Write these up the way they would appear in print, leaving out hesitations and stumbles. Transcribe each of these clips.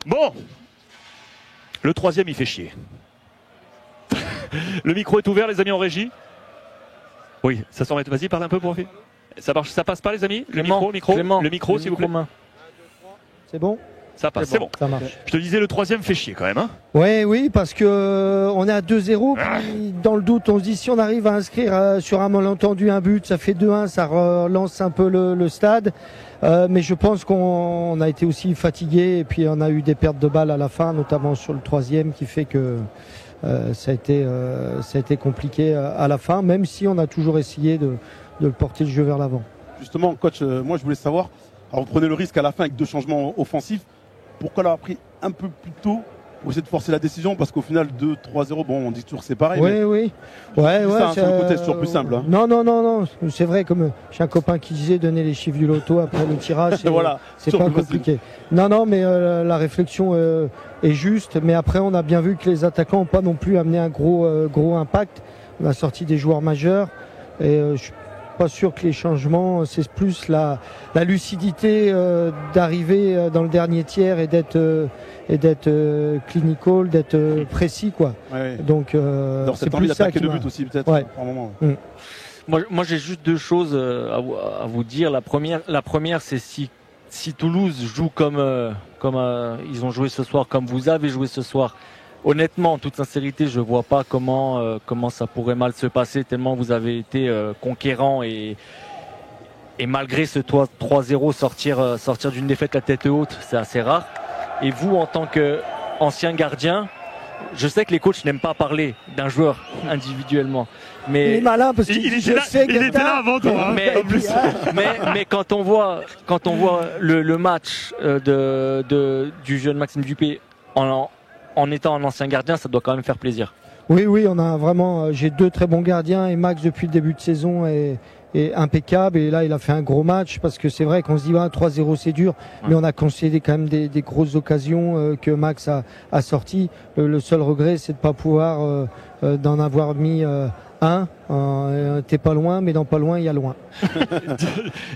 Bon, le troisième, il fait chier. Le micro est ouvert, les amis en régie. Oui, ça s'en met. Vas-y, parle un peu pour ça marche, ça passe pas, les amis. Le micro, s'il vous plaît. C'est bon? Ça passe, c'est bon. Ça marche. Je te disais, le troisième fait chier quand même. Hein, oui, parce que on est à 2-0. Puis dans le doute, on se dit si on arrive à inscrire sur un malentendu un but, ça fait 2-1, ça relance un peu le stade. Mais je pense qu'on a été aussi fatigué et puis on a eu des pertes de balles à la fin, notamment sur le troisième, qui fait que ça a été compliqué à la fin, même si on a toujours essayé de porter le jeu vers l'avant. Justement, coach, moi je voulais savoir, alors vous prenez le risque à la fin avec 2 changements offensifs. Pourquoi l'avoir pris un peu plus tôt pour essayer de forcer la décision? Parce qu'au final, 2-3-0, bon, on dit toujours c'est pareil. Oui. Ouais, sur le côté, c'est toujours plus simple. Hein. Non. C'est vrai, comme j'ai un copain qui disait, donner les chiffres du loto après le tirage, c'est pas compliqué. Non, mais la réflexion est juste. Mais après, on a bien vu que les attaquants n'ont pas non plus amené un gros impact. On a sorti des joueurs majeurs. Et je suis pas sûr que les changements, c'est plus la lucidité d'arriver dans le dernier tiers et d'être clinical, d'être précis, quoi. Ouais. Donc c'est envie plus ça d'attaquer qui le but aussi peut-être par moment. Moi j'ai juste 2 choses à vous dire. La première c'est si Toulouse joue comme ils ont joué ce soir, comme vous avez joué ce soir. Honnêtement, en toute sincérité, je vois pas comment ça pourrait mal se passer tellement vous avez été conquérant et malgré ce 3-0 sortir d'une défaite la tête haute, c'est assez rare. Et vous, en tant qu'ancien gardien, je sais que les coachs n'aiment pas parler d'un joueur individuellement, mais il est malin parce qu'il était là avant toi. Mais quand on voit le match du jeune Maxime Dupé en étant un ancien gardien, ça doit quand même faire plaisir. Oui, on a vraiment. J'ai 2 très bons gardiens et Max depuis le début de saison est impeccable. Et là, il a fait un gros match parce que c'est vrai qu'on se dit 3-0 c'est dur, mais on a concédé quand même des grosses occasions que Max a sorties. Le seul regret, c'est de pas pouvoir d'en avoir mis un. T'es pas loin, mais dans pas loin, il y a loin.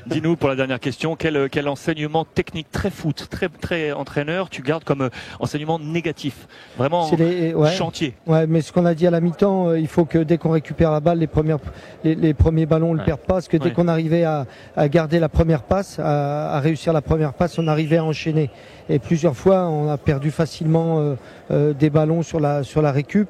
Dis-nous pour la dernière question, quel enseignement technique très foot, très entraîneur, tu gardes comme enseignement négatif, vraiment chantier. Ouais, mais ce qu'on a dit à la mi-temps, il faut que dès qu'on récupère la balle, les premiers ballons, on le perd pas, parce que dès qu'on arrivait à garder la première passe, à réussir la première passe, on arrivait à enchaîner. Et plusieurs fois, on a perdu facilement des ballons sur la récup.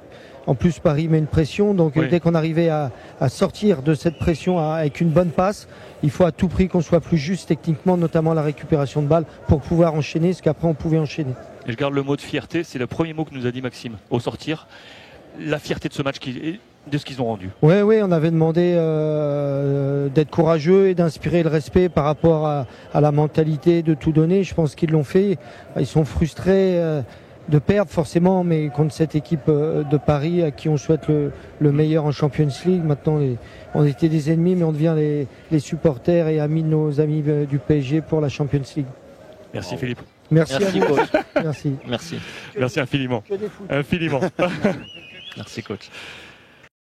En plus, Paris met une pression, donc dès qu'on arrivait à sortir de cette pression avec une bonne passe, il faut à tout prix qu'on soit plus juste techniquement, notamment la récupération de balles, pour pouvoir enchaîner, parce qu'après on pouvait enchaîner. Et je garde le mot de fierté, c'est le premier mot que nous a dit Maxime au sortir. La fierté de ce match, de ce qu'ils ont rendu. Oui, on avait demandé d'être courageux et d'inspirer le respect par rapport à la mentalité de tout donner. Je pense qu'ils l'ont fait. Ils sont frustrés de perdre forcément, mais contre cette équipe de Paris à qui on souhaite le meilleur en Champions League. Maintenant, on était des ennemis, mais on devient les supporters et amis de nos amis du PSG pour la Champions League. Merci Philippe. Merci à vous. Merci. Merci infiniment. Infiniment. Merci coach.